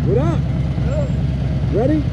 What up? Ready?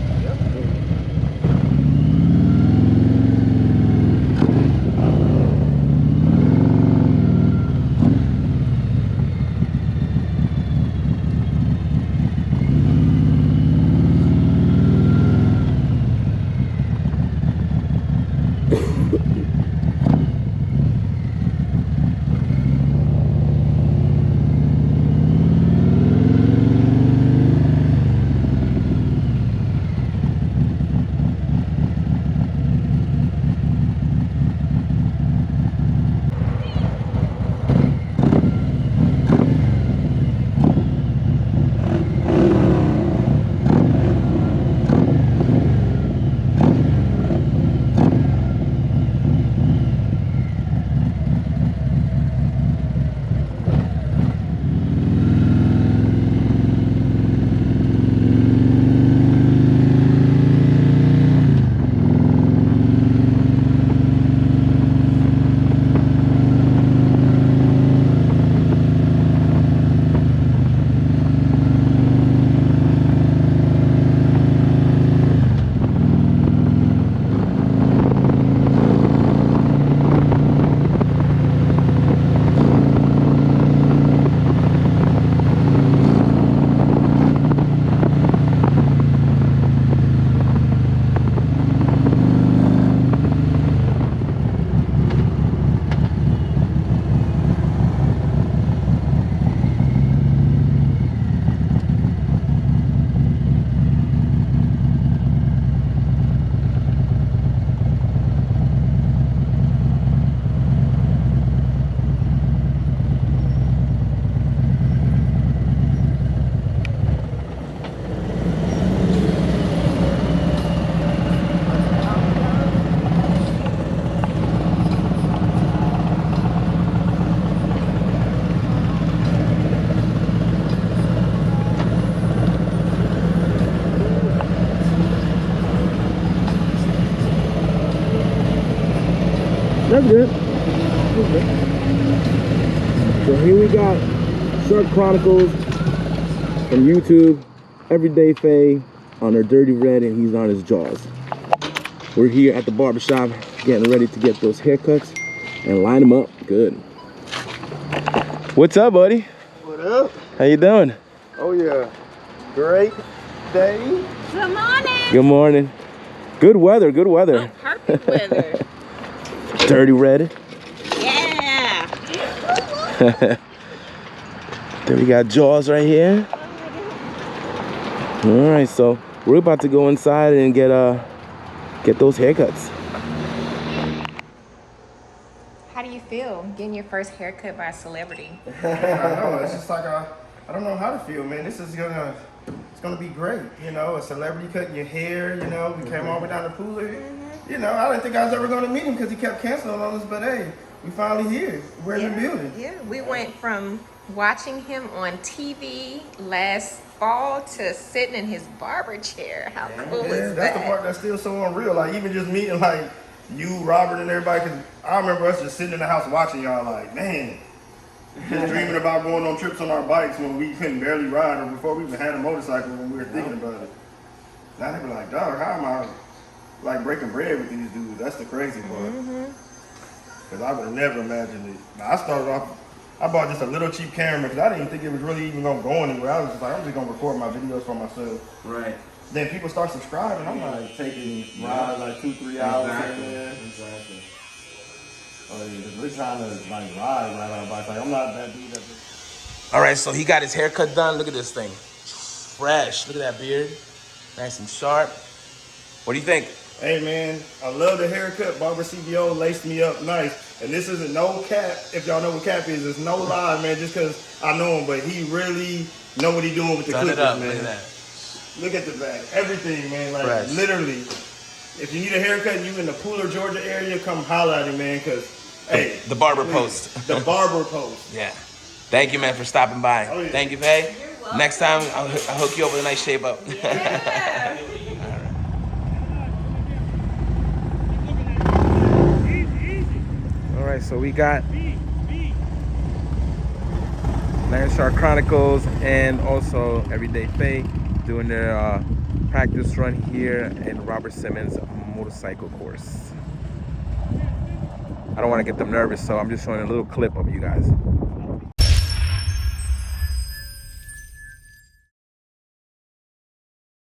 That's good. So here we got Shark Chronicles from YouTube, Everyday Faye on her dirty red, and he's on his jaws. We're here at the barbershop getting ready to get those haircuts and line them up good. What's up, buddy? What up? How you doing? Oh yeah, great day. Good morning. Good morning. Good weather, good weather. Oh, perfect weather. Dirty red. Yeah. Then we got jaws right here. All right, so we're about to go inside and get those haircuts. How do you feel getting your first haircut by a celebrity? I know, it's just like I don't know how to feel, man. This is gonna be great. You know, a celebrity cutting your hair. You know, we came all the way down to Pooler. You know, I didn't think I was ever gonna meet him because he kept canceling on us. But hey, we finally here. We're in the building. Yeah, we went from watching him on TV last fall to sitting in his barber chair. How cool is that? That's the part that's still so unreal. Like even just meeting like you, Robert, and everybody. Cause I remember us just sitting in the house watching y'all. Like man, just dreaming about going on trips on our bikes when we couldn't barely ride, or before we even had a motorcycle when we were thinking about it. Now they were like, dog, how am I like breaking bread with these dudes? That's the crazy part. Cause I would have never imagined it. Now, I started off. I bought just a little cheap camera because I didn't think it was really even gonna go anywhere. I was just like, I'm just gonna record my videos for myself. Right. Then people start subscribing. I'm like taking rides like 2-3 hours. Exactly. Oh yeah, cause we're trying to like ride on our bikes. Like I'm not that dude that. All right, so he got his haircut done. Look at this thing, fresh. Look at that beard, nice and sharp. What do you think? Hey man, I love the haircut. Barber CBO laced me up nice. And this isn't no cap. If y'all know what cap is, it's no lie, man. Just cause I know him, but he really know what he doing with the clippers, man. Look at that. Look at the back, everything, man. Like fresh. Literally, if you need a haircut and you in the Pooler, Georgia area, come holler at him, man. Cause hey, The barber post. The barber post. Yeah. Thank you, man, for stopping by. Oh, yeah. Thank you, Faye. Next time, I'll hook you up with a nice shape up. Yeah. All right, so we got Shark Chronicles and also Everyday Faye doing their practice run here in Robert Simmons motorcycle course. I don't want to get them nervous, so I'm just showing a little clip of you guys.